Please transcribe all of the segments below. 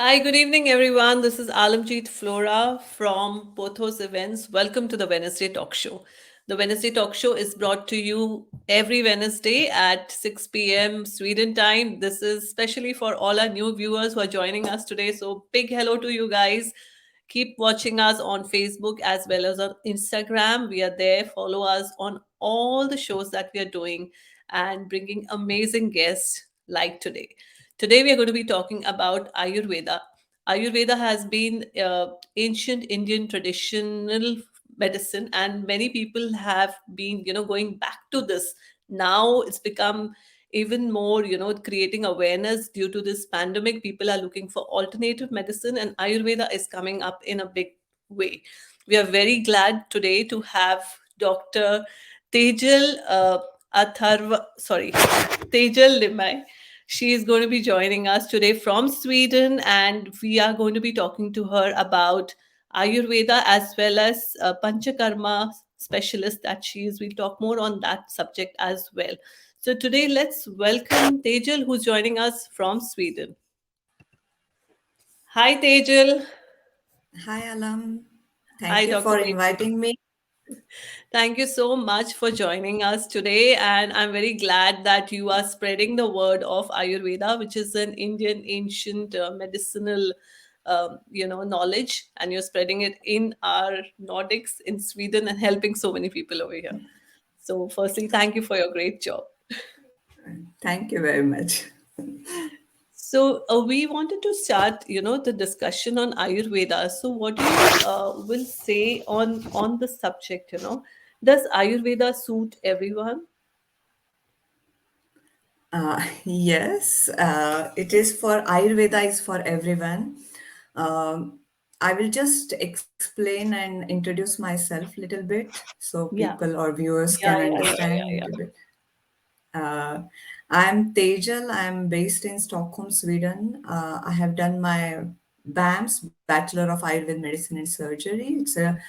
Hi, good evening, everyone. This is Alamjeet Flora from Pothos Events. Welcome to the Wednesday Talk Show. The Wednesday Talk Show is brought to you every Wednesday at 6 p.m. Sweden time. This is especially for all our new viewers who are joining us today. So, big hello to you guys. Keep watching us on Facebook as well as on Instagram. We are there. Follow us on all the shows that we are doing and bringing amazing guests like today. Today, we are going to be talking about Ayurveda. Ayurveda has been ancient Indian traditional medicine, and many people have been, going back to this. Now it's become even more, creating awareness due to this pandemic. People are looking for alternative medicine, and Ayurveda is coming up in a big way. We are very glad today to have Dr. Tejal Tejal Limaye. She is going to be joining us today from Sweden, and we are going to be talking to her about Ayurveda as well as Panchakarma specialist that she is. We'll talk more on that subject as well. So today, let's welcome Tejal, who's joining us from Sweden. Hi, Tejal. Hi, Alam. Hi, Thank you Dr. for Tejal. inviting me. Thank you so much for joining us today. And I'm very glad that you are spreading the word of Ayurveda, which is an Indian ancient medicinal, knowledge. And you're spreading it in our Nordics, in Sweden, and helping so many people over here. So, firstly, thank you for your great job. Thank you very much. So, we wanted to start, the discussion on Ayurveda. So, what you will say on the subject, does Ayurveda suit everyone? Yes, it is for Ayurveda is for everyone. Um, I will just explain and introduce myself a little bit so Yeah, people or viewers yeah, can yeah, yeah, understand a yeah, little bit. Uh, I'm Tejal. I'm based in Stockholm, Sweden. I have done my BAMS, Bachelor of Ayurveda Medicine and Surgery. It's a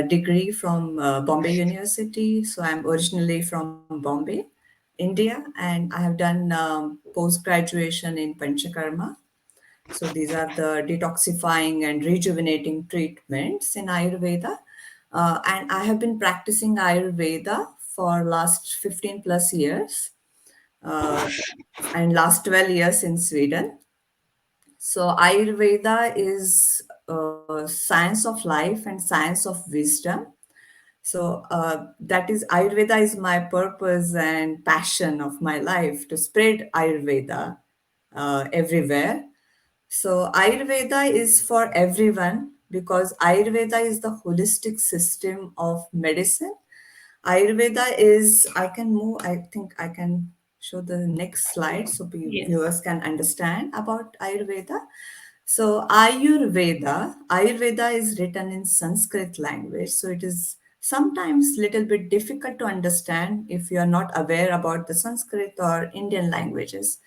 degree from Bombay University. So I'm originally from Bombay, India, and I have done post graduation in Panchakarma. So these are the detoxifying and rejuvenating treatments in Ayurveda. And I have been practicing Ayurveda for last 15 plus years uh, and last 12 years in Sweden. So Ayurveda is science of life and science of wisdom. So that is Ayurveda is my purpose and passion of my life to spread Ayurveda everywhere. So Ayurveda is for everyone because Ayurveda is the holistic system of medicine. Ayurveda is, I can move, I think I can show the next slide so yes. viewers can understand about Ayurveda. So Ayurveda is written in Sanskrit language. So it is sometimes little bit difficult to understand if you are not aware about the Sanskrit or Indian languages.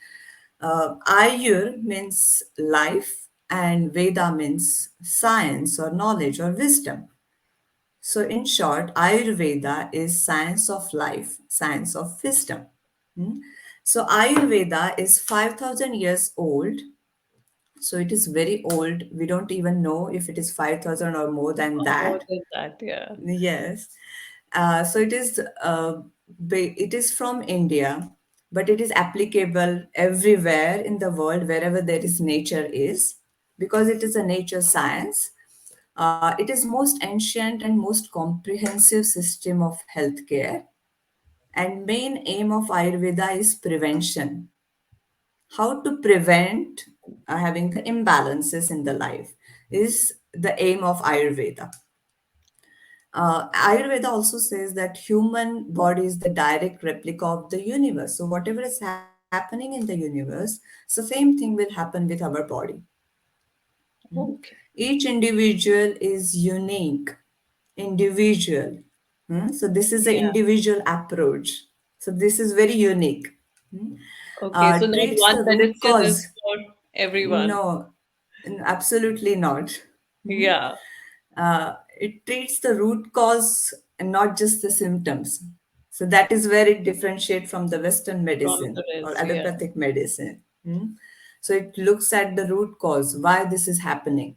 Ayur means life and Veda means science or knowledge or wisdom. So, in short, Ayurveda is science of life, science of wisdom. Hmm? So, Ayurveda is 5,000 years old. So, it is very old. We don't even know if it is 5,000 or more than Or more that. than that, yeah. Yes. So it is from India, but it is applicable everywhere in the world, wherever there is nature is, because it is a nature science. It is most ancient and most comprehensive system of healthcare. And main aim of Ayurveda is prevention. How to prevent having the imbalances in the life is the aim of Ayurveda. Ayurveda also says that human body is the direct replica of the universe. So whatever is happening in the universe, the same thing will happen with our body. Okay. Each individual is unique, individual. So this is an Yeah. individual approach. So this is very unique. Hmm? Okay. So not Treats one the root medicine is cause. for everyone. No, absolutely not. Hmm? Yeah. It treats the root cause and not just the symptoms. So that is where it differentiates from the Western From the medicine or rest. Yeah. allopathic medicine. Hmm? So it looks at the root cause, why this is happening.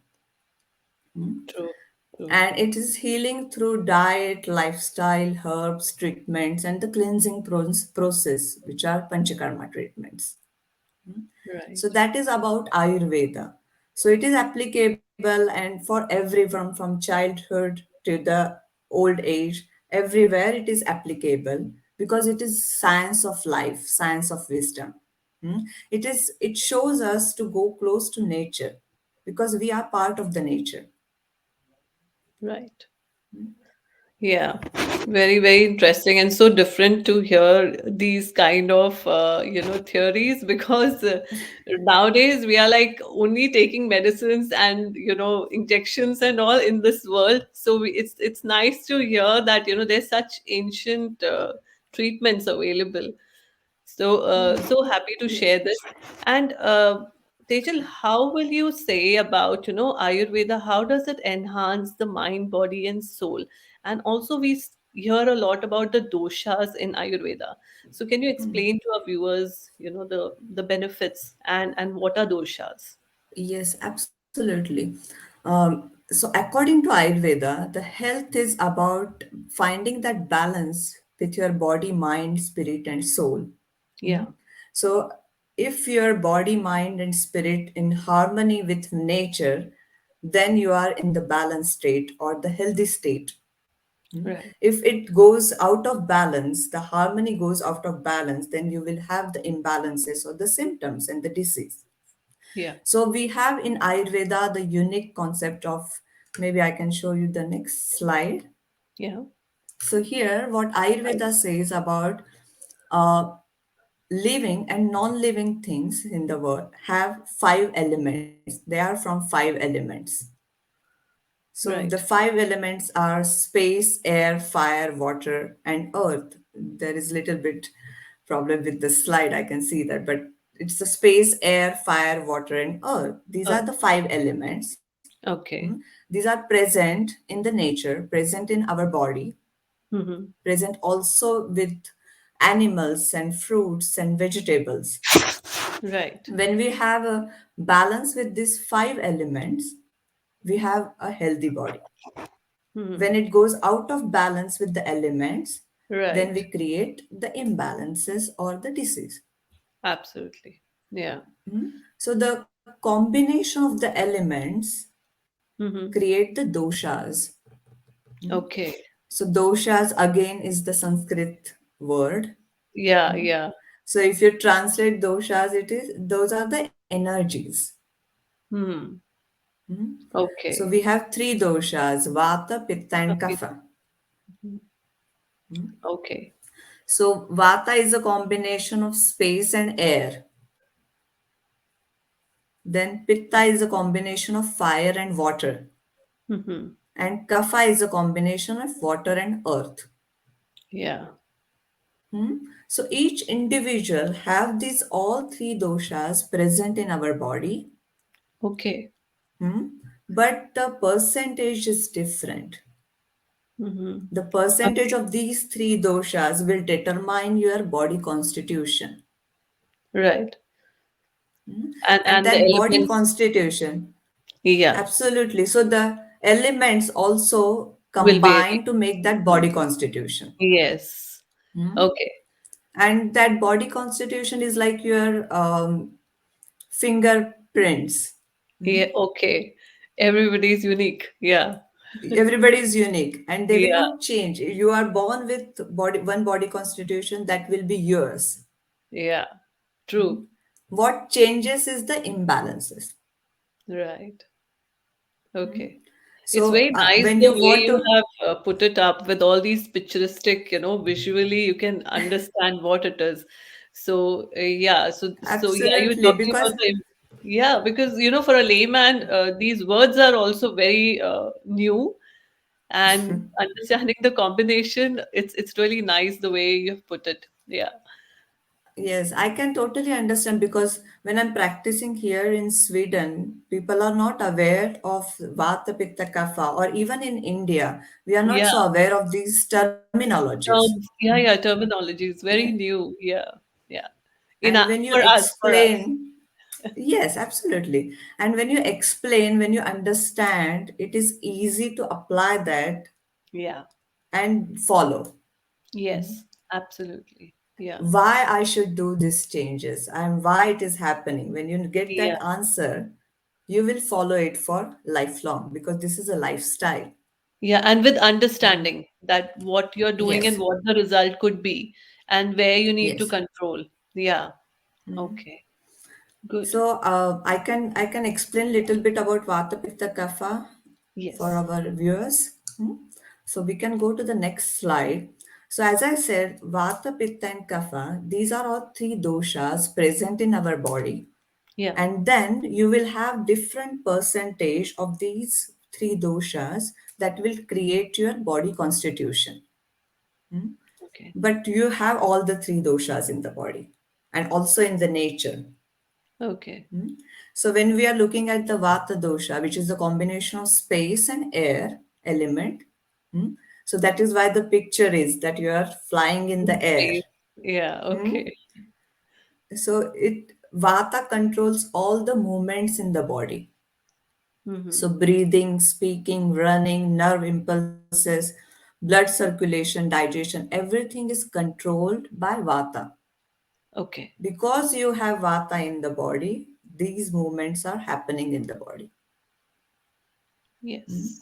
True. True. And it is healing through diet, lifestyle, herbs, treatments, and the cleansing process, which are Panchakarma treatments. So Right. that is about Ayurveda. So it is applicable and for everyone from childhood to the old age, everywhere it is applicable because it is science of life, science of wisdom. Hmm? It shows us to go close to nature because we are part of the nature. Right. Yeah, very, very interesting and so different to hear these kind of theories because nowadays we are like only taking medicines and injections and all in this world. So it's nice to hear that there's such ancient treatments available. So, so happy to Yes. share this. And Tejal, how will you say about, Ayurveda? How does it enhance the mind, body, and soul? And also, we hear a lot about the doshas in Ayurveda. So, can you explain to our viewers, the benefits and what are doshas? Yes, absolutely. So, according to Ayurveda, the health is about finding that balance with your body, mind, spirit, and soul. Hmm? Yeah, So, if your body, mind, and spirit in harmony with nature, then you are in the balanced state or the healthy state. Hmm? right. If it goes out of balance, the harmony goes out of balance, then you will have the imbalances or the symptoms and the disease. Yeah, So we have in Ayurveda the unique concept of, maybe I can show you the next slide. yeah, So here, what Ayurveda says about uh, living and non-living things in the world have five elements. They are from five elements. So the right. five elements are space, air, fire, water, and earth. There is little bit problem with the slide. I can see that, but it's the space, air, fire, water, and earth. These are the five elements. Hmm? Okay. These are present in the nature, present in our body, Mm-hmm. present also with animals and fruits and vegetables. Right. When we have a balance with these five elements, we have a healthy body. Mm-hmm. When it goes out of balance with the elements, then Right. we create the imbalances or the disease. Absolutely. Yeah. So the combination of the elements Mm-hmm. create the doshas. Okay. So doshas again is the Sanskrit word. Yeah, yeah. So if you translate doshas, it is those are the energies. Hmm. So Okay. we have three doshas: Vata, Pitta, and Okay. Kapha. Okay. So Vata is a combination of space and air. Then Pitta is a combination of fire and water. Mm-hmm. And Kapha is a combination of water and earth. Yeah. So each individual have these all three doshas present in our body, Okay. but the percentage is different. Mm-hmm. The percentage of these three doshas will determine your body constitution. Right. And And the that body elements. constitution, Yeah. absolutely. So the elements also Will vary. combine to make that body constitution. Yes. Okay. And that body constitution is like your fingerprints. Yeah. Okay. Everybody's unique. Yeah. Everybody is unique and they will Yeah. not change. You are born with body constitution that will be yours. Yeah. True. What changes is the imbalances. Right. Okay. It's So very nice when the you way want you to, have put it up with all these picturistic, visually you can understand what it is. So yeah, so yeah, you were absolutely, talking because about the yeah, because for a layman, these words are also very new, and understanding the combination, it's really nice the way you've put it. Yeah, yes, I can totally understand because when I'm practicing here in Sweden, people are not aware of Vata, Pitta, Kapha, or even in India, we are not yeah, so aware of these terminologies. yeah, yeah. Terminology is Yeah. very new. Yeah, yeah. And when you For us, for us. explain, Yes, absolutely. And when you explain, when you understand, it is easy to apply that Yeah. and follow. Yes. Absolutely. Yeah. Why I should do these changes and why it is happening. When you get Yeah. that answer, you will follow it for lifelong because this is a lifestyle. Yeah. And with Mhm. understanding that what you're doing and Yes, what the result could be and where you need to yes. control. Yeah. Mhm. Okay. Good. So I can explain little bit about Vata Pitta Kapha for Yes. our viewers. Hmm? So we can go to the next slide. So as I said, Vata, Pitta, and Kapha, these are all three doshas present in our body. Yeah. And then you will have different percentage of these three doshas that will create your body constitution. Hmm? Okay. But you have all the three doshas in the body and also in the nature. Okay. Hmm? So when we are looking at the Vata dosha, which is the combination of space and air element, hmm, so that is why the picture is that you are flying in the air. Okay. Yeah. Hmm? Okay. So it Vata controls all the movements in the body. Mm-hmm. So breathing, speaking, running, nerve impulses, blood circulation, digestion, everything is controlled by Vata. Okay. Because you have Vata in the body, these movements are happening in the body. Hmm? Yes.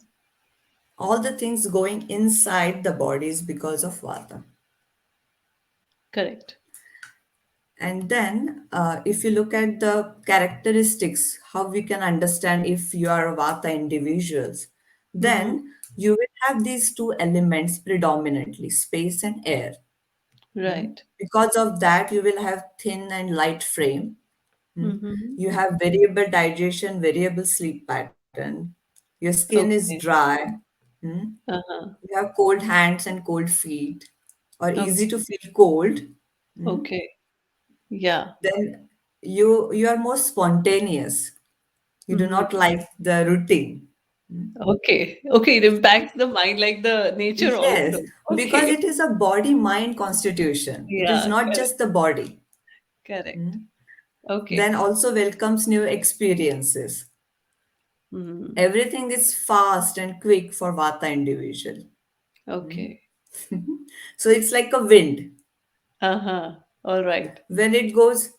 All the things going inside the body is because of Vata. Correct. And then, if you look at the characteristics, how we can understand if you are a Vata individuals, Mm-hmm. then you will have these two elements predominantly, space and air. Hmm? Right. Because of that, you will have thin and light frame. Hmm? Mm-hmm. You have variable digestion, variable sleep pattern. Your skin is Okay. dry. Hmm? Uh-huh. You have cold hands and cold feet, or Okay. easy to feel cold. Hmm? Okay. Yeah. Then you are more spontaneous. You do Mm-hmm. not like the routine. Hmm? Okay. Okay. It impacts the mind like the nature Yes, also. because Okay. it is a body mind constitution. It is Yeah. not Correct. just the body. Correct. Hmm? Okay. Then also welcomes new experiences. Mm-hmm. Everything is fast and quick for Vata individual. Hmm? Okay. So it's like a wind. Uh-huh. All right. When it goes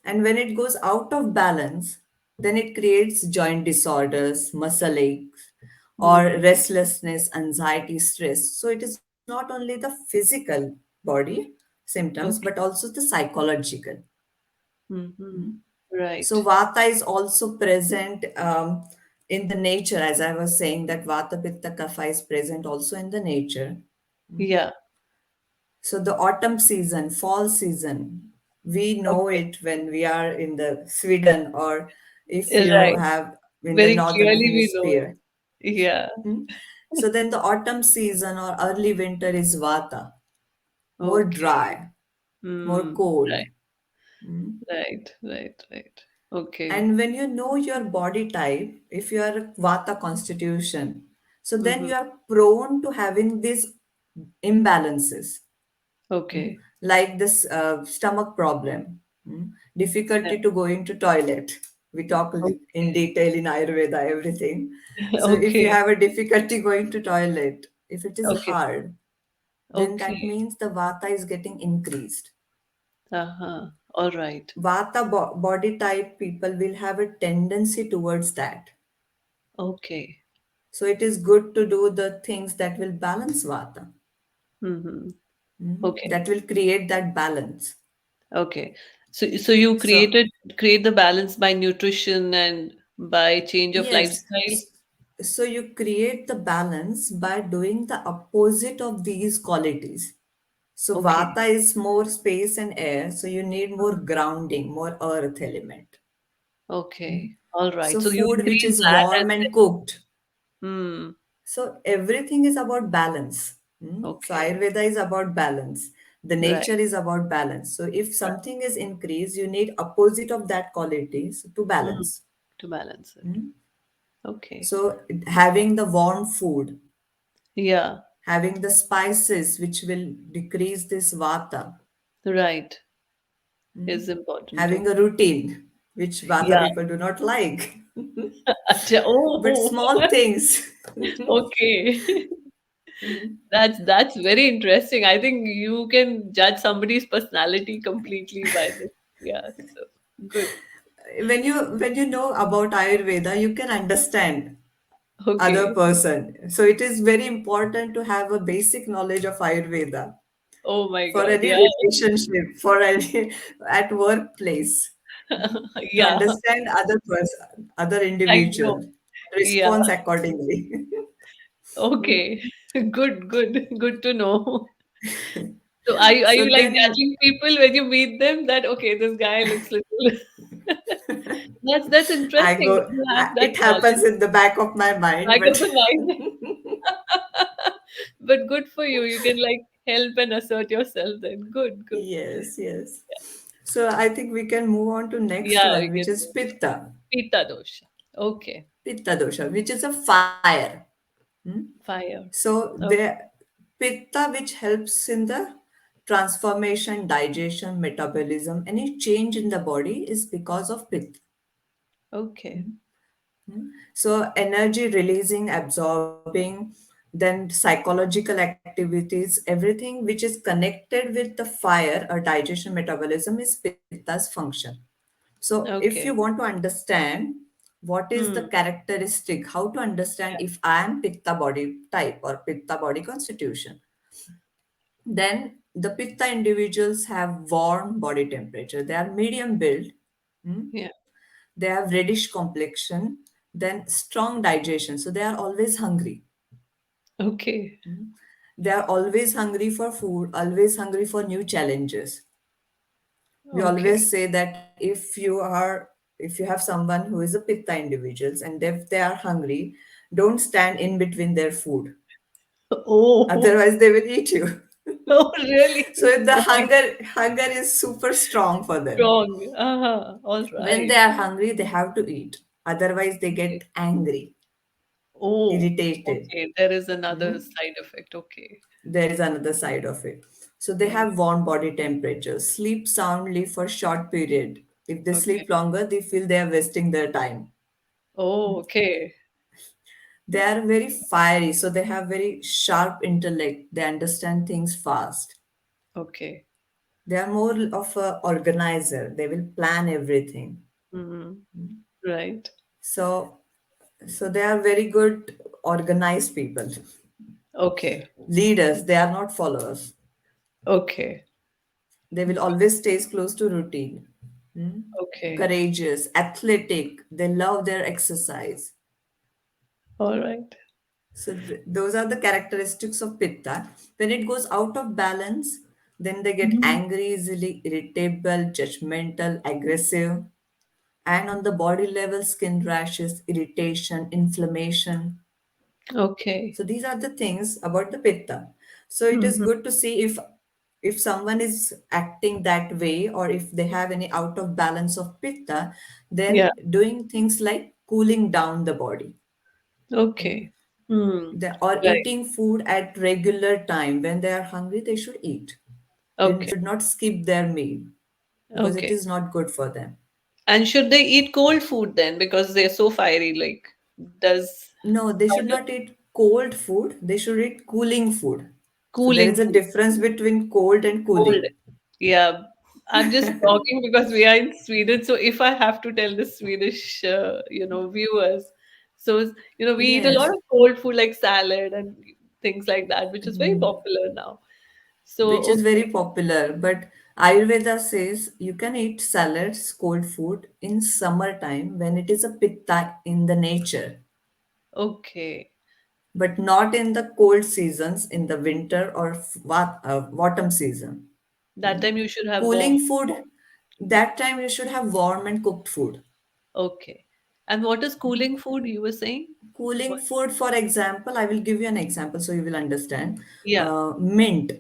out of balance, then it creates joint disorders, muscle aches, or Mm-hmm. restlessness, anxiety, stress. So it is not only the physical body symptoms but Okay. also the psychological. Mm-hmm. So Right. vata is also present in the nature, as I was saying, that vata pitta kapha is present also in the nature. Yeah. So the autumn season, fall season, we know Okay. it when we are in the Sweden, or if you Right. have in the Very northern clearly we know it. hemisphere. Yeah. Hmm? So then the autumn season or early winter is Vata, more Okay. dry, more Mm. cold. Right. Hmm? Right. Right. Right. Okay. And when you know your body type, if you are a Vata constitution, so then Mm-hmm. you are prone to having these imbalances. Hmm? Okay. Like this stomach problem, Yeah. difficulty to going to toilet. We talk in Okay. detail in Ayurveda, everything. So if you Okay. have a difficulty going to toilet, if it is Okay. hard, then Okay. that means the vata is getting increased. Uh-huh. All right. Vata body type people will have a tendency towards that. Okay. So it is good to do the things that will balance vata, Mm-hmm. Okay. that will create that balance. Okay. So you So create the balance by nutrition and by change of yes. lifestyle? So you create the balance by doing the opposite of these qualities. So Okay. Vata is more space and air, so you need more Mhm. grounding, more earth element. Okay. All right. So So you food which increase is that and warm and cooked. then So everything is about balance. So okay. Ayurveda is about balance. The Right. nature is about balance. So if Right. something is increased, you need opposite of that qualities to Mm. balance. To balance it. Hmm? Okay. So having the warm food, Yeah. having the spices which will decrease this vata, Right. hmm? Is important. having Okay. a routine. which Vata Yeah. people do not like. Acha, oh, But small things. okay. That's very interesting. I think you can judge somebody's personality completely by this. Yeah. So good. When you know about Ayurveda, you can understand other Okay. person. So it is very important to have a basic knowledge of Ayurveda Oh my for God. any Yeah. relationship, for any at workplace, to Yeah. understand other person, other I know. individual, Yeah. response accordingly. Okay. Good, good, good to know. So are So you like then judging people when you meet them that okay, this guy looks little that's I interesting that go, you have that it knowledge happens in the back of my mind, back but of the mind. But good for you. You can like help and assert yourself then. Good, good. yes, yes. So I think we can move on to next Yeah, we one, which can is do. Pitta, Pitta dosha. Okay. Pitta dosha, which is a fire. Hmm? Fire. So Okay. the Pitta, which helps in the transformation, digestion, metabolism, any change in the body is because of Pitta. Okay. So energy releasing, absorbing, then psychological activities, everything which is connected with the fire or digestion metabolism is Pitta's function. So if you Okay. want to understand what is the Hmm. characteristic, how to understand Yeah. if I am Pitta body type or Pitta body constitution, then the Pitta individuals have warm body temperature. They are medium build. hmm? Yeah. They have reddish complexion, then strong digestion. So they are always hungry. Okay. They are always hungry for food, always hungry for new challenges. We Okay. always say that if you have someone who is a Pitta individuals and if they are hungry, don't stand in between their food. Oh, Otherwise, they will eat you. oh, really? So the Oh my hunger is super strong for them. strong. All When they right. are hungry, they have to eat. Otherwise, they Okay. get angry, Oh, irritated. okay. There is another Hmm? side effect. Okay. There is another side of it. So they Right. have warm body temperature, sleep soundly for short period. If they Okay. sleep longer, they feel they are wasting their time. Oh, okay. They are very fiery, so they have very sharp intellect. They understand things fast. Okay. They are more of a organizer. They will plan everything. Mm, right. So so they are very good organized people. Okay. Leaders, they are not followers. Okay. They will always stay close to routine. Hmm? Okay. Courageous, athletic. They love their exercise. All right. So those are the characteristics of Pitta. When it goes out of balance, then they get Mhm. angry easily, irritable, judgmental, aggressive, and on the body level, skin rashes, irritation, inflammation. Okay. So these are the things about the Pitta. So it is Mhm. good to see if someone is acting that way or if they have any out of balance of Pitta, Yeah. then doing things like cooling down the body. Okay. Hmm. Or Right. eating food at regular time. When they are hungry, they should eat. They Okay. should not skip their meal because it Okay. is not good for them. And should they eat cold food then because they're so fiery? Like, does No, they how should does not eat cold food. They should eat cooling food. So there cooling is a food? difference between cold and Cold. cooling. Yeah. I'm just talking because we are in Sweden. So if I have to tell the Swedish, viewers, so we eat a lot Yes, of cold food like salad and things like that, which is very mhm, popular now. So which is okay, very popular. But Ayurveda says you can eat salads, cold food in summertime when it is a pitta in the nature, okay, but not in the cold seasons in the winter or autumn season. that time you should have warm. Cooling food, that time you should have warm and cooked food. Okay, and what is cooling food? You were saying? Cooling What? food, for example, I will give you an example so you will understand. Yeah. Mint,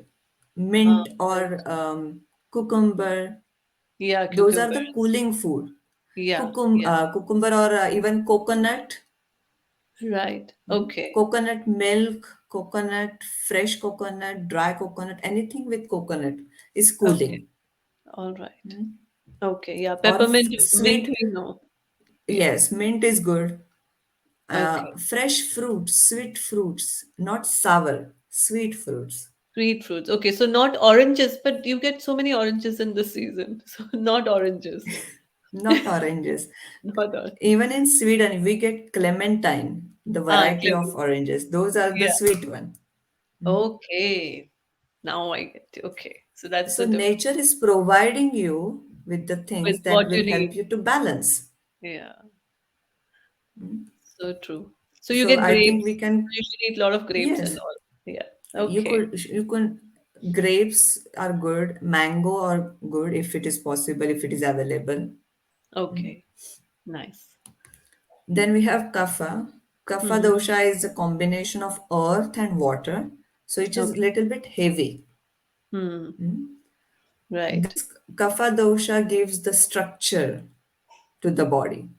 mint Right. or cucumber, Yeah, those are cucumber. the cooling food. Yeah, yeah. Cucumber or even coconut, Right. Okay. coconut milk, coconut, fresh coconut, dry coconut, anything with coconut is Okay. cooling. All right. Okay. Yeah. or Peppermint, mint, sweet. we know. Yeah. Yes, mint is good. Okay. Fresh fruits, sweet fruits, not sour, sweet fruits, Sweet fruits. Okay. So not oranges, but you get so many oranges in this season. So not oranges. not oranges. Not oranges. Even in Sweden, we get clementine, the Ah, variety of clement. oranges. Those are the Yeah. sweet one. Okay. Now I get you. Okay. So that's So the difference nature is providing you with the things with that what you will help need. you to balance. Yeah. So true. So you So get I think grapes. we can, You should eat a lot of grapes and yes, all. Yeah. you Okay. could, you can, grapes are good, mango are good if it is possible, if it is available. Okay. Nice. Then we have kapha. Kapha Mm-hmm. dosha is a combination of earth and water. So it is a Okay. little bit heavy. Hmm. Right. This kapha dosha gives the structure to the body.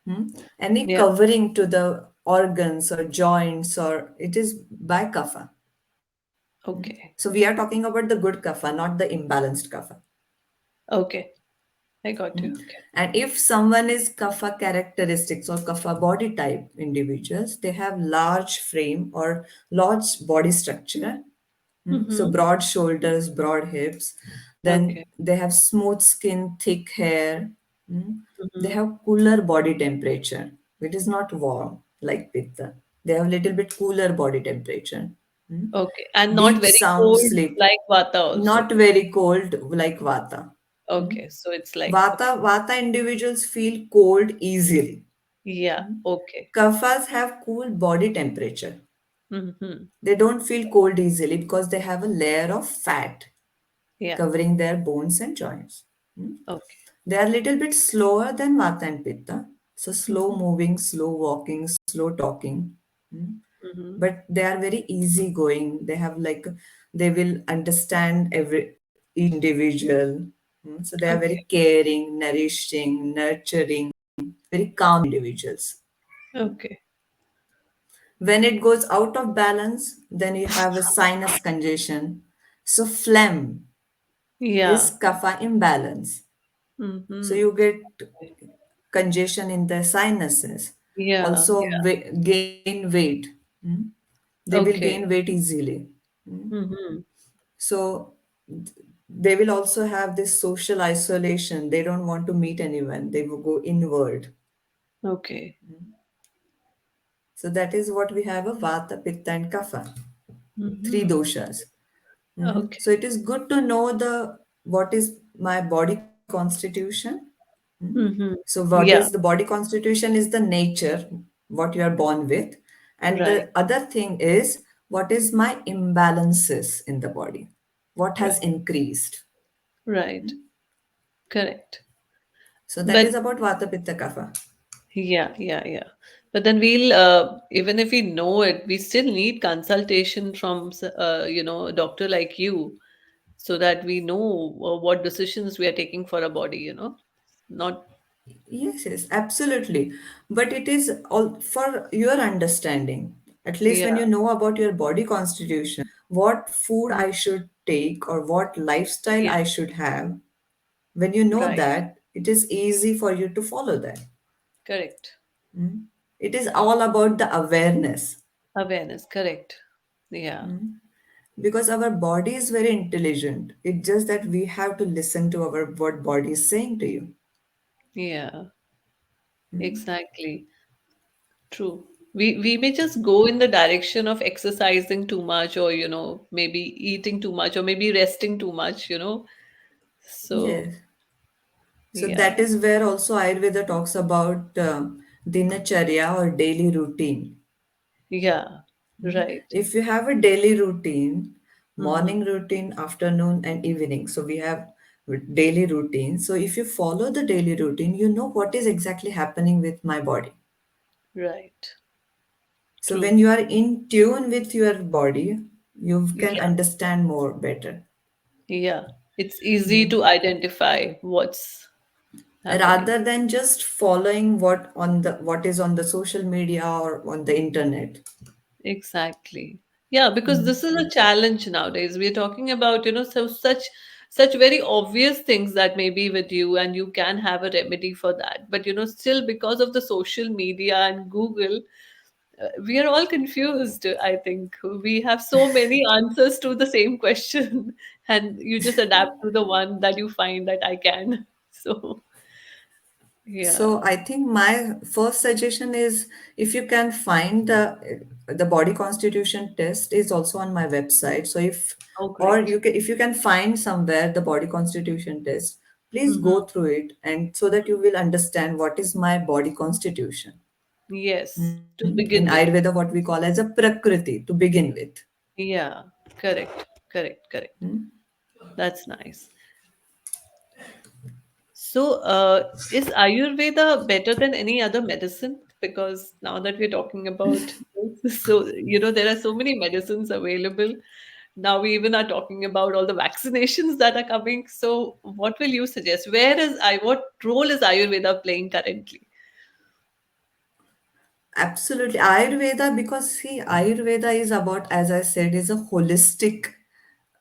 Hmm? Any Yeah. covering to the organs or joints, or it is by kapha. So Okay. we are talking about the good kapha, not the imbalanced kapha. Okay. I got you. Okay. And if someone is kapha characteristics or kapha body type individuals, they have large frame or large body structure. So Mm-hmm. broad shoulders, broad hips. Then Okay. they have smooth skin, thick hair. Mm. They Mm-hmm. have cooler body temperature. It is not warm like pitta. They have little bit cooler body temperature. Mm. Okay. And not Deep very sound cold sleep. like Vata also. Not very cold like vata. Mm. Okay. So it's like, okay. Vata individuals feel cold easily. Yeah. Okay. Kaphas have cool body temperature. Mm-hmm. They don't feel cold easily because they have a layer of fat Yeah. covering their bones and joints. Hmm? Okay. They are a little bit slower than Vata and Pitta. So slow Mm-hmm. moving, slow walking, slow talking. Hmm? Mm-hmm. But they are very easygoing. They have like, they will understand every each individual. Hmm? So they are very Okay. caring, nourishing, nurturing, very calm individuals. Okay. When it goes out of balance, then you have a sinus congestion. So phlegm is Yeah. kapha imbalance. So Mm-hmm. you get congestion in the sinuses. Yeah. Also Yeah. gain weight. Hmm? They will gain Okay. weight easily. Hmm? Mm-hmm. So they will also have this social isolation. They don't want to meet anyone. They will go inward. Okay. So that is what we have a vata, pitta, and kapha. Three Mm-hmm. doshas. Okay. So it is good to know the what is my body constitution. Mm-hmm. So what is Yeah. the body constitution is the nature, what you are born with. And Right. the other thing is what is my imbalances in the body, what has Right. increased. Right. Correct. So that But is about vata pitta kapha. yeah, yeah, yeah. But then we'll, even if we know it, we still need consultation from, a doctor like you, so that we know what decisions we are taking for our body. Not, Yes, yes, absolutely. But it is all for your understanding. At least when yeah, you know about your body constitution, what food I should take or what lifestyle yeah, I should have, when you know right. that, it is easy for you to follow that. Correct. It is all about the awareness Awareness. Correct. Yeah, because our body is very intelligent. It's just that we have to listen to our what body is saying to you. yeah, exactly. True. We may just go in the direction of exercising too much, or maybe eating too much, or maybe resting too much. So Yes. So yeah, that is where also Ayurveda talks about dinacharya or daily routine. yeah, right. If you have a daily routine, Hmm. morning routine, afternoon, and evening, so we have daily routine. So if you follow the daily routine, you know what is exactly happening with my body. Right. So when True. you are in tune with your body, you can Yeah, understand more better. yeah. It's easy to identify what's happening. Rather than just following what is on the social media or on the internet. Exactly. Yeah, because this is a challenge nowadays. We're talking about, such such very obvious things that may be with you and you can have a remedy for that. But still, because of the social media and Google, we are all confused. I think we have so many answers to the same question, and you just adapt to the one that you find that I can. So, yeah. So I think my first suggestion is, if you can find the body constitution test is also on my website. So if, Oh, or great. you can, if you can find somewhere the body constitution test, please Hmm. go through it, and so that you will understand what is my body constitution. Yes, to In begin with. Ayurveda, what we call as a prakriti to begin with. Yeah, correct, correct, correct. That's nice. So, is Ayurveda better than any other medicine? Because now that we're talking about this, so there are so many medicines available. Now we even are talking about all the vaccinations that are coming. So, what will you suggest? What role is Ayurveda playing currently? Absolutely. Ayurveda, because see, Ayurveda is about, as I said, is a holistic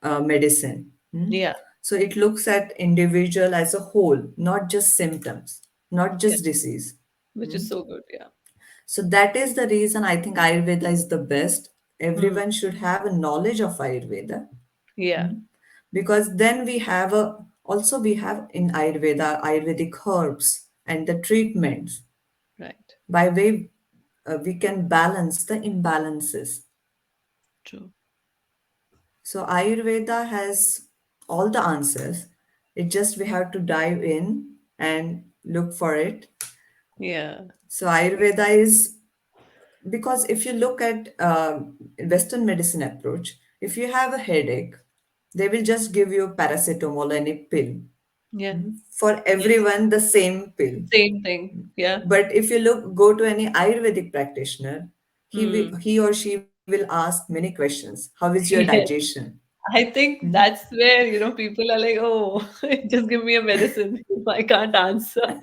medicine. Yeah, So it looks at individual as a whole, not just symptoms, not yeah, just disease. which is so good. Yeah. So that is the reason I think Ayurveda is the best. Hmm. Everyone should have a knowledge of Ayurveda, Yeah. because then we have also we have in Ayurveda Ayurvedic herbs and the treatments Right. by way we can balance the imbalances. True. So Ayurveda has all the answers. It just we have to dive in and look for it. Yeah. So Ayurveda is, because if you look at Western medicine approach, if you have a headache, they will just give you paracetamol and a pill. Yeah. For Yes. everyone, the same pill. Same thing. Yeah. But if you go to any Ayurvedic practitioner, Hmm. he or she will ask many questions. How is your Yes. digestion? I think that's where, people are like, oh, just give me a medicine if I can't answer.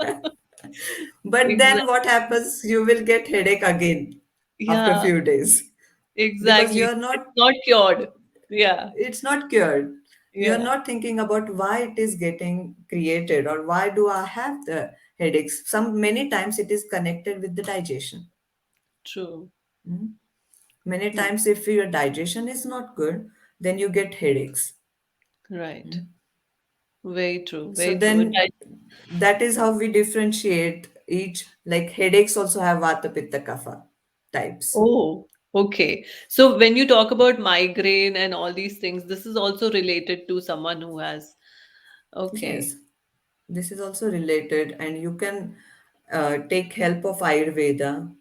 But then what Exactly. happens? You will get headache again after a Yeah, few days, because exactly. you're It's not, not cured. Yeah, it's not cured. You're yeah, not thinking about why it is getting created, or why do I have the headaches. Many times it is connected with the digestion. true. Many Hmm. times if your digestion is not good, then you get headaches. Right. Very true. So Very true. then that is how we differentiate each, like headaches also have vata pitta kapha types. Oh, okay. So when you talk about migraine and all these things, this is also related to someone who has. Okay. Yes, this is also related, and you can take help of Ayurveda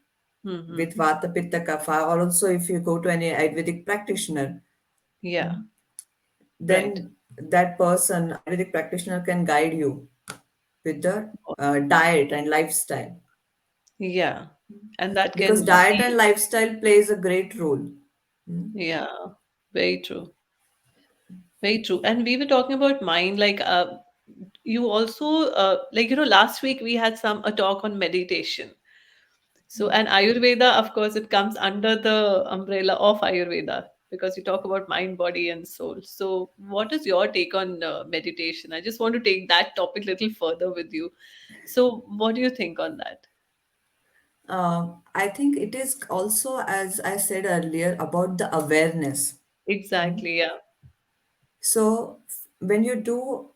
Mm-hmm. with Vata Pitta Kapha, or also if you go to any Ayurvedic practitioner, Yeah. Right. then that person, Ayurvedic practitioner, can guide you with the diet and lifestyle, Yeah. And that because can diet and be, lifestyle plays a great role. yeah, very true. Very true. And we were talking about mind, like you also like last week we had a talk on meditation. So and Ayurveda, of course, it comes under the umbrella of Ayurveda because you talk about mind, body, and soul. So what is your take on meditation? I just want to take that topic a little further with you. So what do you think on that? I think it is also, as I said earlier, about the awareness. Exactly. Yeah. So when you do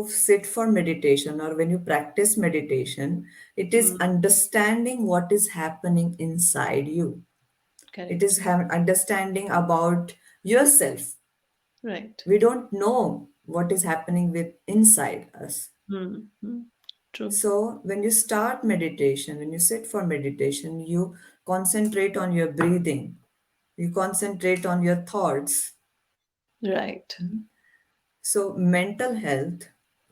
sit for meditation, or when you practice meditation, it is Mm, understanding what is happening inside you. It is correct. understanding about yourself. Right. We don't know what is happening with inside us. Mm, mm, true. So when you start meditation, when you sit for meditation, you concentrate on your breathing. You concentrate on your thoughts. Right. So mental health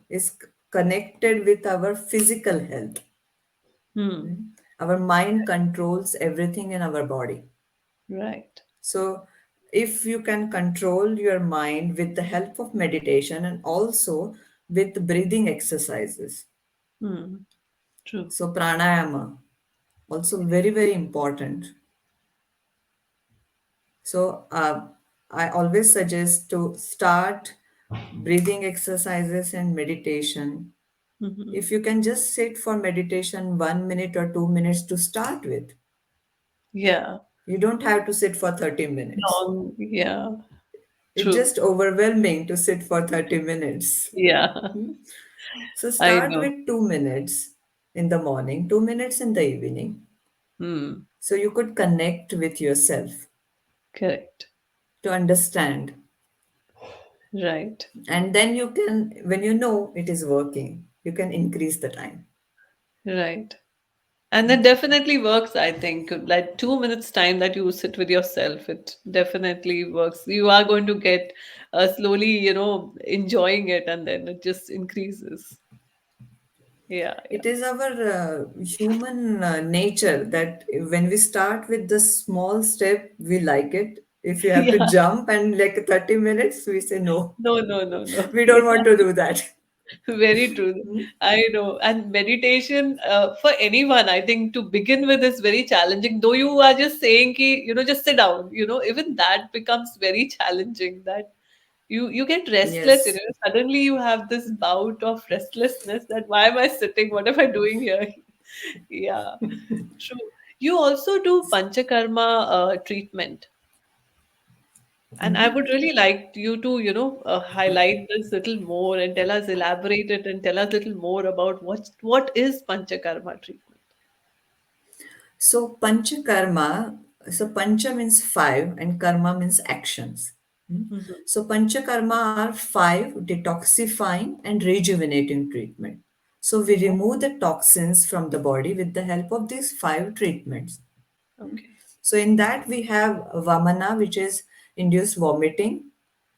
is connected with our physical health. Hmm. Our mind controls everything in our body. Right. So if you can control your mind with the help of meditation, and also with breathing exercises, Hmm. True. so pranayama also very very important. So I always suggest to start. breathing exercises and meditation. Hmm. If you can just sit for meditation 1 minute or 2 minutes to start with, Yeah. you don't have to sit for 30 minutes. Long. Yeah. It's True. just overwhelming to sit for 30 minutes. Yeah. So I start know. with 2 minutes in the morning, 2 minutes in the evening. Hmm. So you could connect with yourself Correct. to understand. Right. And then you can, when you know it is working, you can increase the time. Right. And that definitely works, I think. Like 2 minutes time that you sit with yourself, it definitely works. You are going to get slowly, enjoying it, and then it just increases. Yeah, yeah. It is our human nature that when we start with the small step, we like it. If you have to Yeah. jump and like 30 minutes, we say no, No, no, no, no. we don't Yeah. want to do that. Very true. I know. And meditation, for anyone, I think to begin with is very challenging. Though you are just saying, ki, just sit down, even that becomes very challenging. That you get restless, Yes. suddenly you have this bout of restlessness that why am I sitting? What am I doing here? Yeah, true. You also do Panchakarma treatment. And I would really like you to, highlight this little more and tell us, elaborate it, and tell us a little more about what is Panchakarma treatment. So Panchakarma, so Pancha means five and Karma means actions. Hmm? Hmm. So Panchakarma are five detoxifying and rejuvenating treatment. So we Oh, remove the toxins from the body with the help of these five treatments. okay. So in that we have Vamana, which is induced vomiting,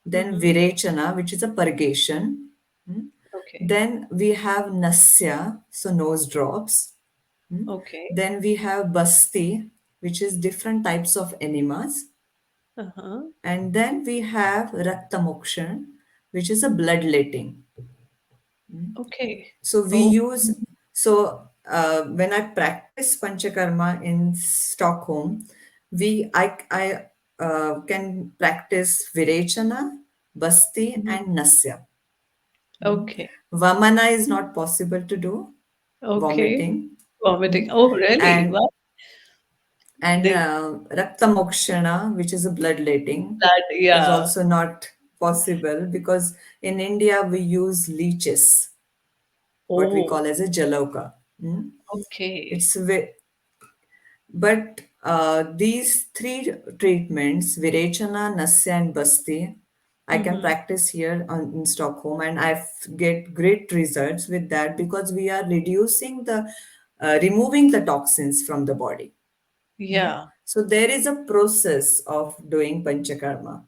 then Hmm. Virechana, which is a purgation. Hmm? Okay. Then we have Nasya, so nose drops. Hmm? Okay. Then we have Basti, which is different types of enemas. Uh-huh. And then we have Raktamokshan, which is a bloodletting. Okay. So we Oh. use, so when I practice Panchakarma in Stockholm, I can practice Virechana, Basti, Mhm. and Nasya. Okay. Vamana is not possible to do, Okay. vomiting. Vomiting. Mm. Oh, really? And What? They Rakta Mokshana, which is a bloodletting, that is yeah. also not possible because in India we use leeches, what we Oh, call as a jaloka. Mm. okay. It's but these three treatments, Virechana, Nasya, and Basti, I can Mm-hmm. practice here in Stockholm, and I get great results with that because we are removing the toxins from the body. Mm. Yeah. So there is a process of doing panchakarma.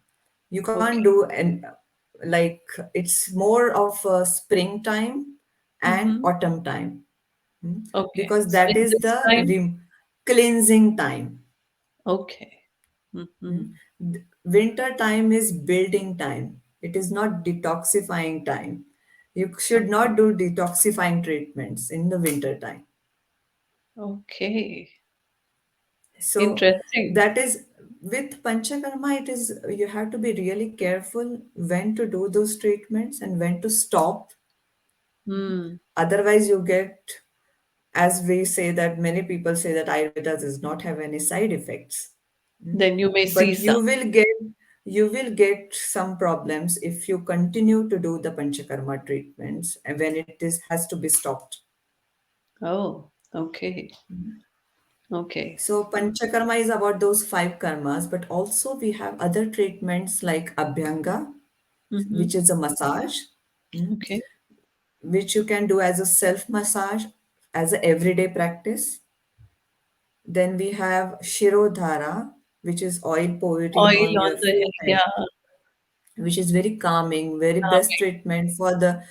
You can't Okay. do and like it's more of a springtime and Mm-hmm. autumn time. Mm. Okay. Because So that in is this the time. cleansing time. Okay. Mm. Mm-hmm. Winter time is building time. It is not detoxifying time. You should Okay. not do detoxifying treatments in the winter time. Okay. So Interesting. that is with Panchakarma, it is you have to be really careful when to do those treatments and when to stop. Hmm. Otherwise, you get, as we say that many people say that Ayurveda does not have any side effects. Mm. Then you may see But some. you will get some problems if you continue to do the Panchakarma treatments and when it is has to be stopped. Oh, okay. Okay. So Panchakarma is about those five karmas, but also we have other treatments like Abhyanga, Mm-hmm. which is a massage, mm, Okay. which you can do as a self massage, as a everyday practice. Then we have Shirodhara, which is oil pouring Oil on on your the head. forehead, Yeah. which is very calming, very best Calming. treatment for the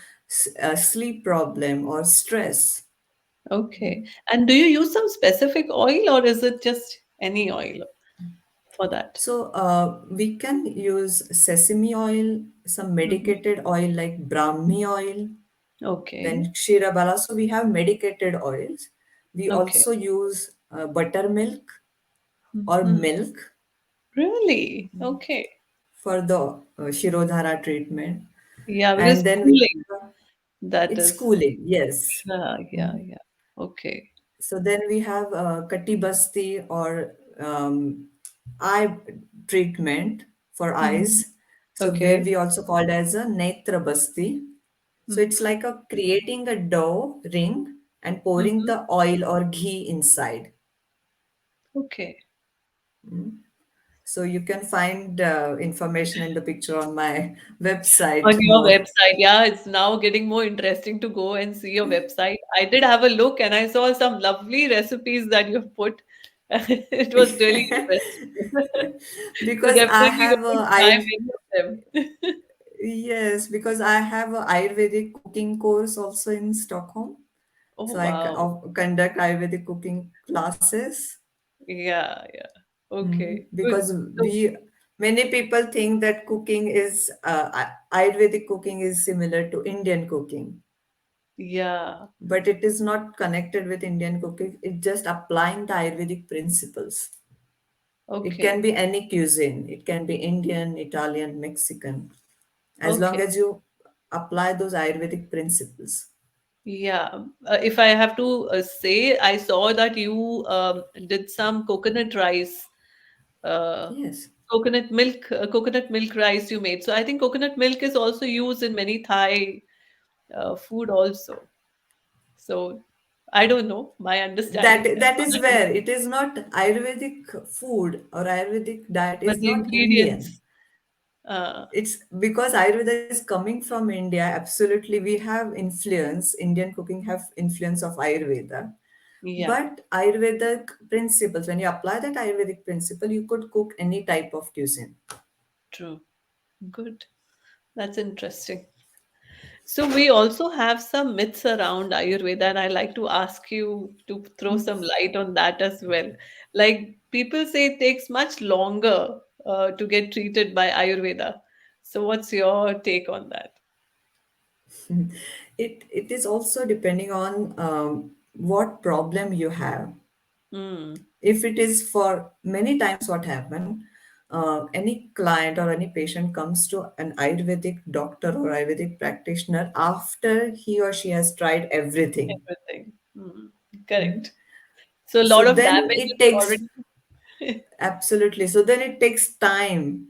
sleep problem or stress. Okay. And do you use some specific oil or is it just any oil for that? So we can use sesame oil, some Hmm. medicated oil like Brahmi oil, Okay. then Kshirabala. So we have medicated oils. We Okay. also use buttermilk or Hmm. milk Really? Okay. for the Shirodhara treatment. Yeah, because And then we cooling, have, that it's is. cooling, yes. Yeah, Mhm. yeah. Okay. So then we have Kati Basti, or eye treatment for Mhm. eyes. So where Okay. we also called as a Netra Basti. So it's Mhm. like a creating a dough ring and pouring Mhm. the oil or ghee inside. Okay. So you can find information and the picture on my On website your more. website. Yeah, it's now getting more interesting to go and see your website. I did have a look and I saw some lovely recipes that you've put. It was really impressive. So Because I definitely have going a to try I many of them. yes, because I have a Ayurvedic cooking course also in Stockholm. Oh, So wow. conduct Ayurvedic cooking classes. Yeah, yeah. Okay, good. Because So, many people think that cooking is Ayurvedic cooking is similar to Indian cooking, yeah. but it is not connected with Indian cooking. It's just applying the Ayurvedic principles. It can Okay. be any cuisine. It can be Indian, Italian, Mexican, as long Okay. as you apply those Ayurvedic principles. Yeah. If I have to say, I saw that you did some coconut rice, uh, Yes. coconut milk rice you made. So I think coconut milk is also used in many Thai food also. So I don't know my understanding, That is where it is not Ayurvedic food or Ayurvedic diet but is the not Indian. ingredients. Uh, It's because Ayurveda is coming from India. Absolutely, we have influence. Indian cooking have influence of Ayurveda. yeah, But Ayurvedic principles, when you apply that Ayurvedic principle, you could cook any type of cuisine. true. Good. That's interesting. So we also have some myths around Ayurveda, and I like to ask you to throw some light on that as well. Like people say it takes much longer to get treated by Ayurveda. So what's your take on that? It is also depending on what problem you have. Hmm. If it is for many times, what happen, any client or any patient comes to an Ayurvedic doctor or Ayurvedic practitioner after he or she has tried everything. Everything. Hmm. Correct. So a So lot of then damage it is takes, already. absolutely. So then it takes time.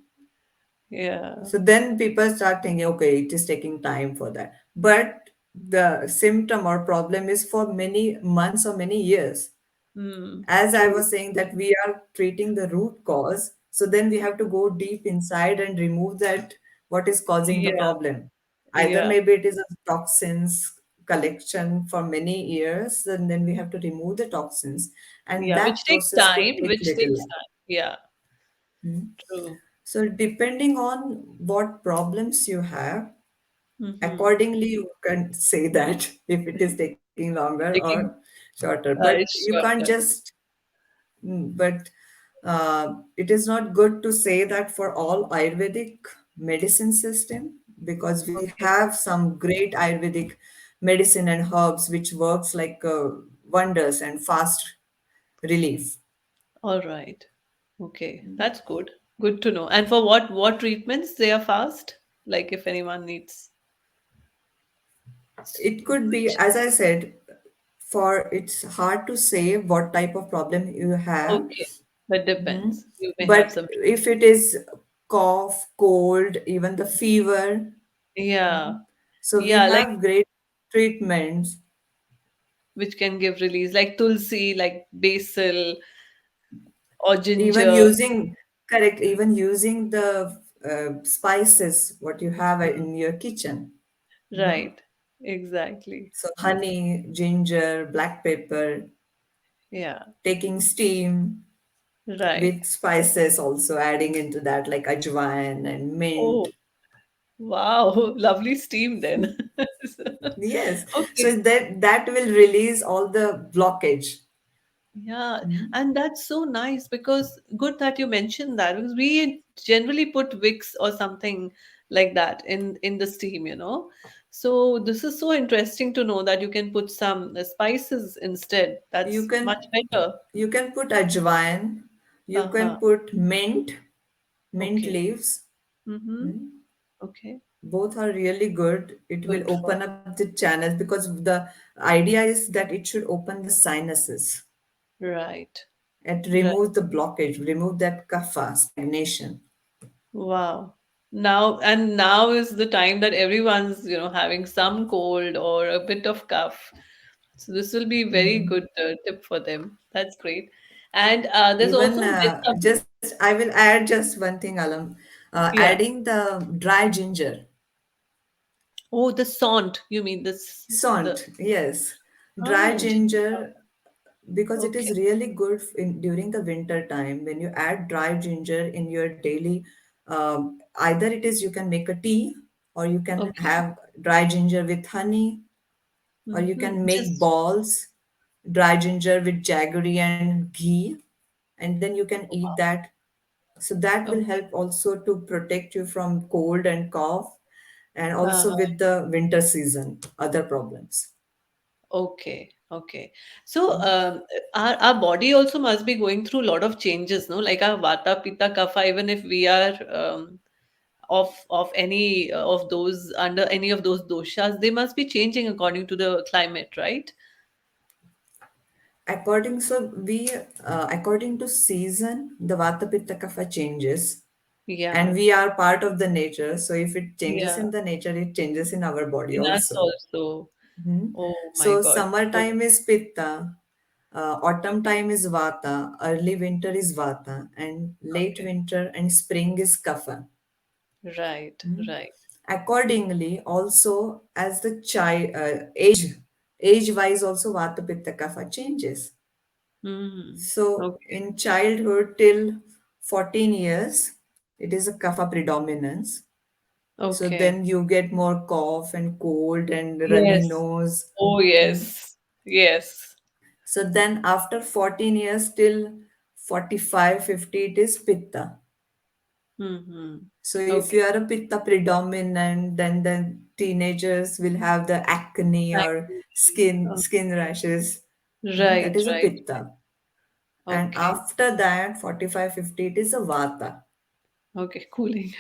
Yeah. So then people start thinking, okay, it is taking time for that. But the symptom or problem is for many months or many years. Hmm. As I True. was saying, that we are treating the root cause. So then we have to go deep inside and remove that what is causing the Yeah. problem. Either Yeah. maybe it is a toxins collection for many years, and then we have to remove the toxins, and Yeah. Which that takes process could time. take Which little takes long. time. Yeah. True. So depending on what problems you have, Mm-hmm. accordingly you can say that if it is taking longer or Taking shorter. But you it's can't shorter. just but it is not good to say that for all Ayurvedic medicine system, because we Okay. have some great Ayurvedic medicine and herbs which works like wonders and fast relief. All right. Okay. That's good. Good to know. And for what treatments they are fast? Like if anyone needs It could be, which as I said, for it's hard to say what type of problem you have. okay. That Mhm. depends. You may have But some if it is cough, cold, even the fever, yeah. so we Yeah, like have great treatments. which can give release, like tulsi, like basil or Even ginger. using, correct, even using the spices what you have in your kitchen. Right. Exactly. So honey, ginger, black pepper, Yeah. taking steam Right. with spices also adding into that like ajwain and mint. Oh, wow. Lovely steam then. Yes, Okay. so that will release all the blockage. Yeah, and that's so nice because good that you mentioned that because we generally put Vicks or something like that in the steam, you know. So this is so interesting to know that you can put some spices instead. You That's much can better. you can put ajwain, you Uh-huh. can put mint Okay. leaves, Mm-hmm. Okay. both are really good. It will Good for. open up the channels because the idea is that it should open the sinuses. Right. It Right. remove the blockage, remove that kapha, stagnation. Wow. Now is the time that everyone's, having some cold or a bit of cough. So this will be very good tip for them. That's great. And there's Even also myth just, I will add just one thing, Alam. yeah. Adding the dry ginger, Oh, the sont, you mean this the sont, yes, dry ginger. ginger, because it Okay. is really good during the winter time when you add dry ginger in your daily. Either it is you can make a tea, or you can Okay. have dry ginger with honey, or you Mm-hmm. can make Just balls, dry ginger with jaggery and ghee, and then you can eat that. So that will okay. help also to protect you from cold and cough, and also Uh-huh. with the winter season, other problems. Okay, okay. So, our body also must be going through a lot of changes, no? Like our Vata, Pitta, Kapha, even if we are of any of those under any of those doshas, they must be changing according to the climate, right? According to season, the vata pitta kapha changes, and Yeah, we are part of the nature, so if it changes yeah. in the nature, it changes in our body In us also. also. Mhm. Oh So my God. So, summertime is pitta, autumn okay, time is vata, early winter is vata, and late okay. winter and spring is kapha. Right, Mhm. right. Accordingly, also as the child age wise, also vata pitta kapha changes. Mm. So Okay, in childhood till 14 years, it is a kapha predominance. So okay. then you get more cough and cold and runny Yes. nose. Oh, Mhm. yes. Yes. So then after 14 years till 45, 50, it is pitta. Mm-hmm. So if Okay. you are a pitta predominant, then the teenagers will have the acne or Acne. skin rashes. That Right, is a right. pitta. And Okay. after that, 45, 50, it is a vata. Okay, cooling.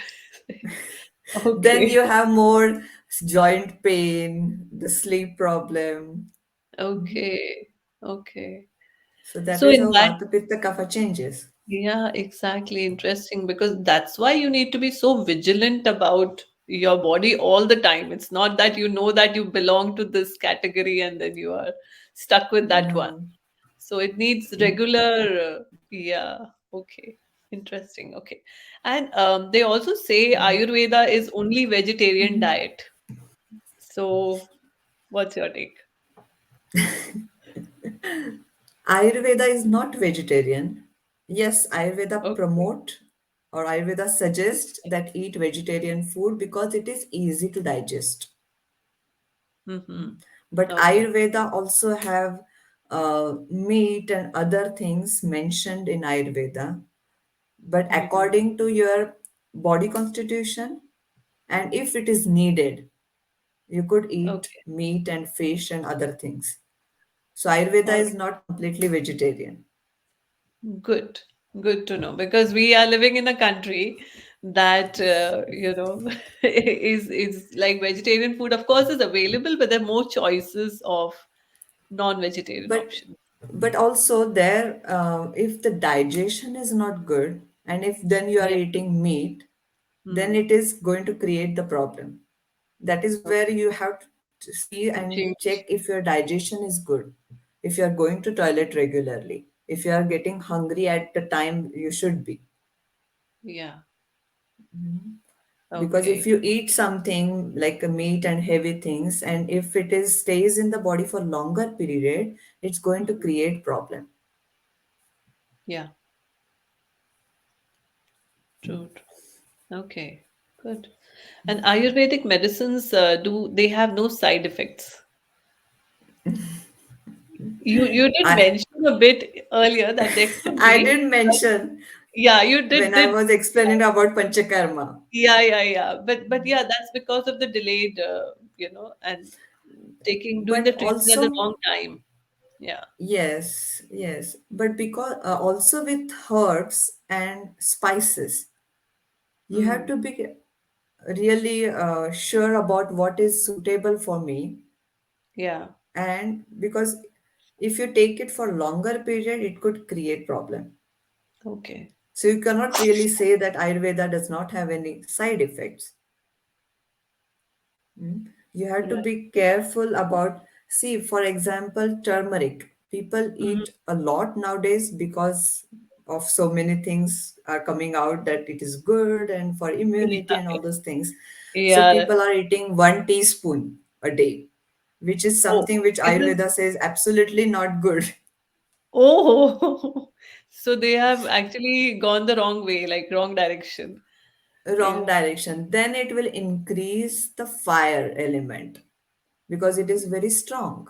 Then Okay. you have more joint pain, the sleep problem. Mhm. Okay. Okay. So that So is in how that, vata pitta kapha changes. yeah, exactly. Interesting because that's why you need to be so vigilant about your body all the time. It's not that you know that you belong to this category and then you are stuck with that one. No. So it needs regular, yeah, okay. Interesting. Okay. And they also say Ayurveda is only vegetarian diet. So what's your take? Ayurveda is not vegetarian. Yes, Ayurveda Okay. promote or Ayurveda suggests that eat vegetarian food because it is easy to digest. Mm-hmm. But Okay. Ayurveda also have meat and other things mentioned in Ayurveda. But Mm-hmm. according to your body constitution, and if it is needed, you could eat Okay. meat and fish and other things. So Ayurveda All is not completely vegetarian. right. Good. Good to know because we are living in a country that is like vegetarian food. Of course, is available, but there are more choices of non-vegetarian But options. also there, if the digestion is not good, and if then you are Yeah. eating meat, then Hmm. it is going to create the problem. That is where Okay. you have to see To and check change. if your digestion is good, if you are going to toilet regularly, if you are getting hungry at the time you should be. Yeah. Because if Okay. you eat something like a meat and heavy things, and if it is stays in the body for longer period, it's going to Mhm. create problem. Yeah. True. True. Okay. Good. And Ayurvedic medicines, do they have no side effects? You did I mention a bit earlier that there could I be, did but mention yeah, you when I did. was explaining about Panchakarma. Yeah, yeah, yeah. But yeah, that's because of the delayed, and doing the But treatment at the also, wrong time. Yeah. yes, yes. But because also with herbs and spices, you have Mm. to be really sure about what is suitable for me. Yeah. And because if you take it for longer period, it could create problem. Okay. So you cannot really say that Ayurveda does not have any side effects. Mm. You have to Right. be careful about, see, for example, turmeric. People Mhm. eat a lot nowadays because of so many things are coming out that it is good and for immunity and all those things. So Yeah. people are eating 1 teaspoon a day, which is Oh, something which it is. Ayurveda says absolutely not good. Oh, so they have actually gone the wrong way, like wrong direction. Wrong Yeah. direction. Then it will increase the fire element because it is very strong,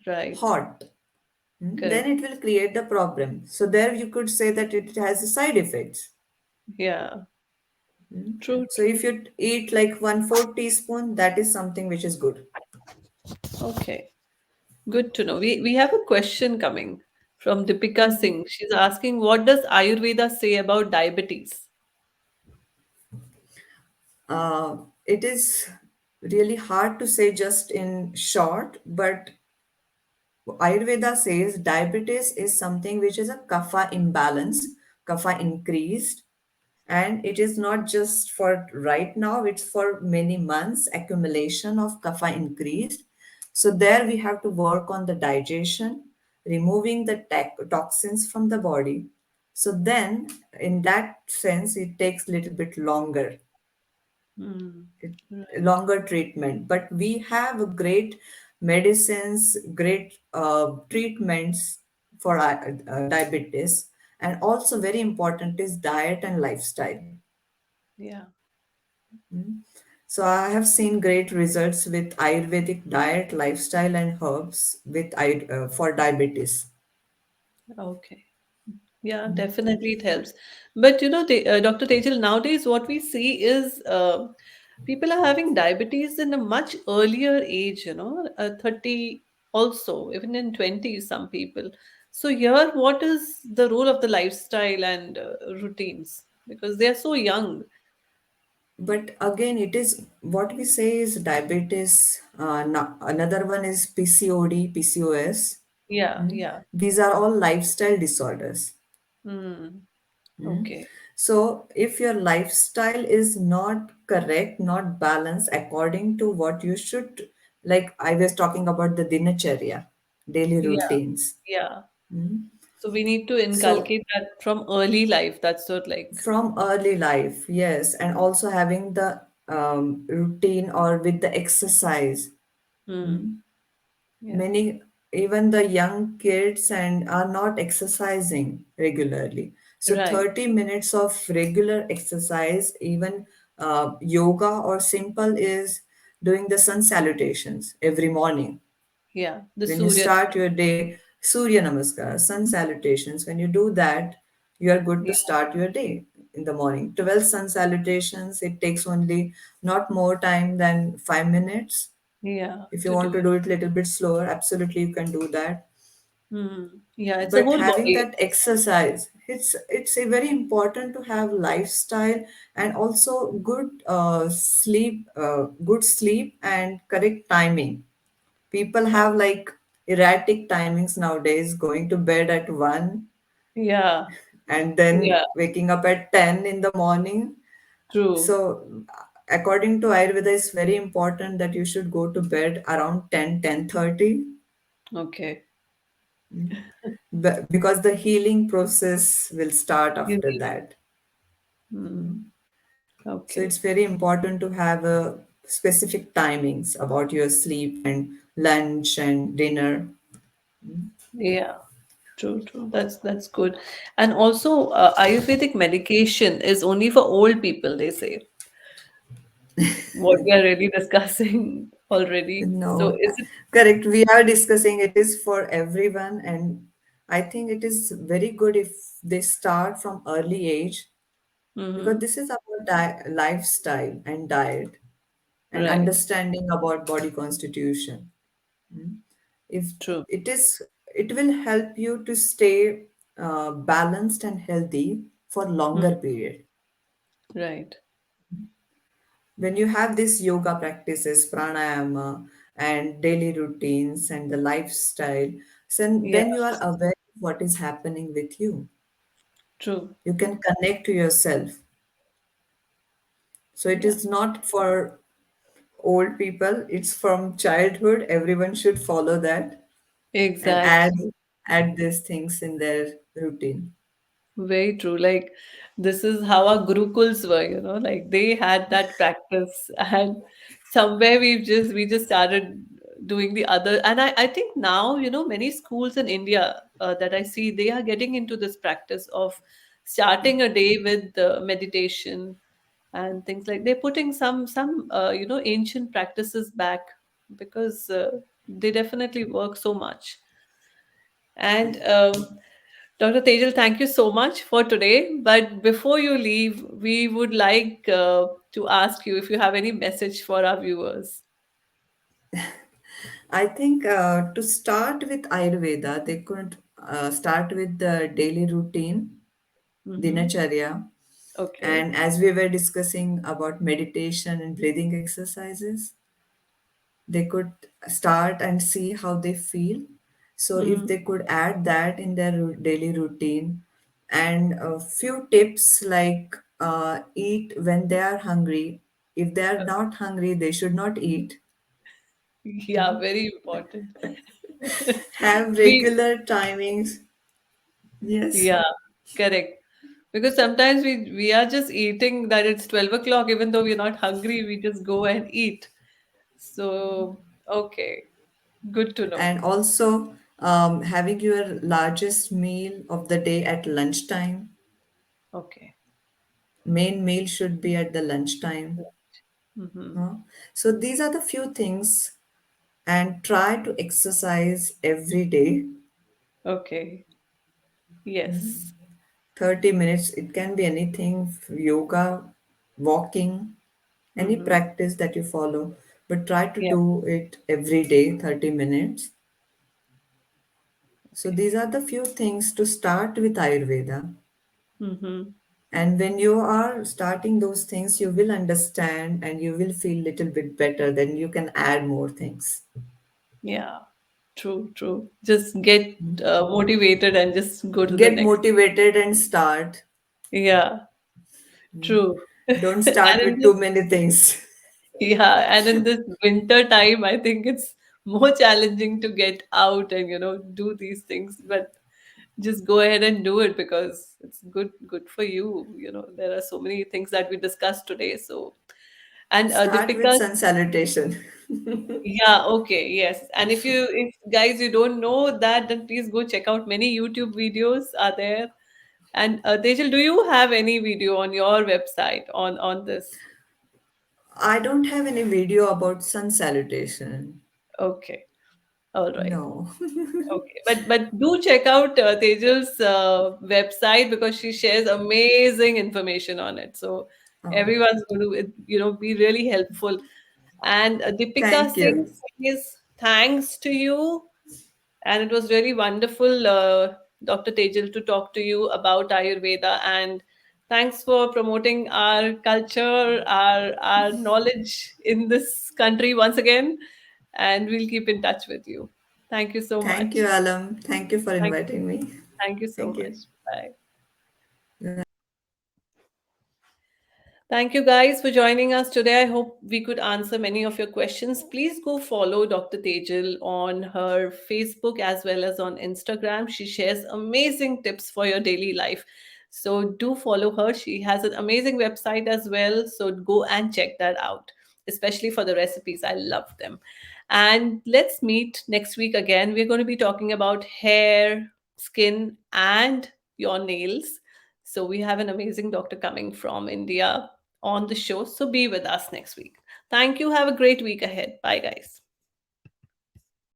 Right. hot. Then Correct. it will create the problem. So there you could say that it has a side effects. Yeah. True, So if true. you eat like 1/4 teaspoon, that is something which is good. Okay. Good to know. We have a question coming from Deepika Singh. She's asking, what does Ayurveda say about diabetes? It is really hard to say just in short, but Ayurveda says diabetes is something which is a kapha imbalance, kapha increased, and it is not just for right now, it's for many months accumulation of kapha increased. So there we have to work on the digestion, removing the toxins from the body. So then in that sense it takes a little bit longer, Hmm. it, Right. longer treatment, but we have great medicines, great treatments for diabetes. And also very important is diet and lifestyle. Yeah. So I have seen great results with Ayurvedic diet, lifestyle, and herbs with for diabetes. Okay. Yeah, definitely it helps. But Dr. Tejal, nowadays what we see is people are having diabetes in a much earlier age, 30 also, even in 20s, some people. So here, what is the role of the lifestyle and routines? Because they are so young. But again, it is what we say is diabetes. Another one is PCOD, PCOS. Yeah, yeah. These are all lifestyle disorders. Hmm. Okay. So, if your lifestyle is not correct, not balanced according to what you should, like I was talking about the dinacharya, daily Yeah, routines. yeah. So we need to So, inculcate that from early life. That's what like. from early life, yes, and also having the routine or with the exercise. Hmm. Yeah. Many, even the young kids, and are not exercising regularly. So Right. 30 minutes of regular exercise, even yoga or simple, is doing the sun salutations every morning. Yeah. The When you Surya. start your day, Surya Namaskar, sun salutations, when you do that, you are good to Yeah. start your day in the morning. 12 sun salutations, it takes only not more time than 5 minutes. Yeah. If you To want do to it. do it a little bit slower, absolutely you can do that. Hmm. Yeah. It's a But whole having body. that exercise, it's a very important to have lifestyle and also good sleep and correct timing. People have like erratic timings nowadays, going to bed at 1 Yeah. and Yeah. then waking up at 10 in the morning. True. So according to Ayurveda, it's very important that you should go to bed around 10, 10:30, Okay. because the healing process will start You after need. that. Hmm. So Okay. it's very important to have specific timings about your sleep and lunch and dinner. Yeah. True. True. That's good. And also, Ayurvedic medication is only for old people. They say what we are really discussing already. So No, is it? correct. We are discussing it is for everyone, and I think it is very good if they start from early age, because Mm-hmm. this is about lifestyle and diet and Right. understanding about body constitution. If True. it is, it will help you to stay balanced and healthy for Mm. longer period. Right. When you have these yoga practices, pranayama, and daily routines and the lifestyle, so Yeah, then you are aware of what is happening with you. true. You can connect to yourself. So it Yeah, is not for old people, it's from childhood. Everyone should follow that and exactly. add these things in their routine. Very true. Like, this is how our gurukuls were, like they had that practice, and somewhere we just started doing the other. And I think now, many schools in India that I see, they are getting into this practice of starting a day with meditation and things like they're putting some ancient practices back because they definitely work so much. And Dr. Tejal, thank you so much for today. But before you leave, we would like to ask you if you have any message for our viewers. I think to start with Ayurveda, they could start with the daily routine, Mm-hmm. dinacharya, Okay. and as we were discussing about meditation and breathing exercises, they could start and see how they feel. So if Mm. they could add that in their daily routine, and a few tips like eat when they are hungry. If they are not hungry, they should not eat. Yeah, very important. Have We, regular timings. Yes. yeah, correct. Because sometimes we are just eating that it's 12 o'clock, even though we're not hungry, we just go and eat. So, okay, good to know. And also having your largest meal of the day at lunchtime. Okay. Main meal should be at the lunchtime. Mm-hmm. Huh? So these are the few things, and try to exercise every day. Okay. Yes. 30 minutes, it can be anything, yoga, walking, any Mm-hmm. practice that you follow, but try to Yeah. do it every day, 30 minutes. So Okay. these are the few things to start with Ayurveda. Mm-hmm. And when you are starting those things, you will understand and you will feel little bit better. Then you can add more things. Yeah. True, true. Just get motivated and just go to the Get next. motivated and start. Yeah, true. Don't And start in with this, too many things. yeah, and in this winter time, I think it's more challenging to get out and do these things. But just go ahead and do it because it's good for you. There are so many things that we discussed today. So, and Start with Deepika. sun salutation. Yeah, okay, yes. And if guys you don't know that, then please go check out many YouTube videos are there. And Tejal, do you have any video on your website on this? I don't have any video about sun salutation. Okay, all right. No. Okay, but do check out Tejal's website because she shares amazing information on it. So Oh, everyone's going to be really helpful. And Deepika thank Singh you. says thanks to you. And it was really wonderful, Dr. Tejal, to talk to you about Ayurveda. And thanks for promoting our culture, our knowledge in this country once again. And we'll keep in touch with you. Thank you so Thank you, much. Alam. Thank you for Thank, inviting me. thank you so Thank you. much. Bye. Thank you guys for joining us today. I hope we could answer many of your questions. Please go follow Dr. Tejal on her Facebook as well as on Instagram. She shares amazing tips for your daily life. So do follow her. She has an amazing website as well. So go and check that out, especially for the recipes. I love them. And let's meet next week again. We're going to be talking about hair, skin, and your nails. So we have an amazing doctor coming from India on the show. So be with us next week. Thank you. Have a great week ahead. Bye, guys.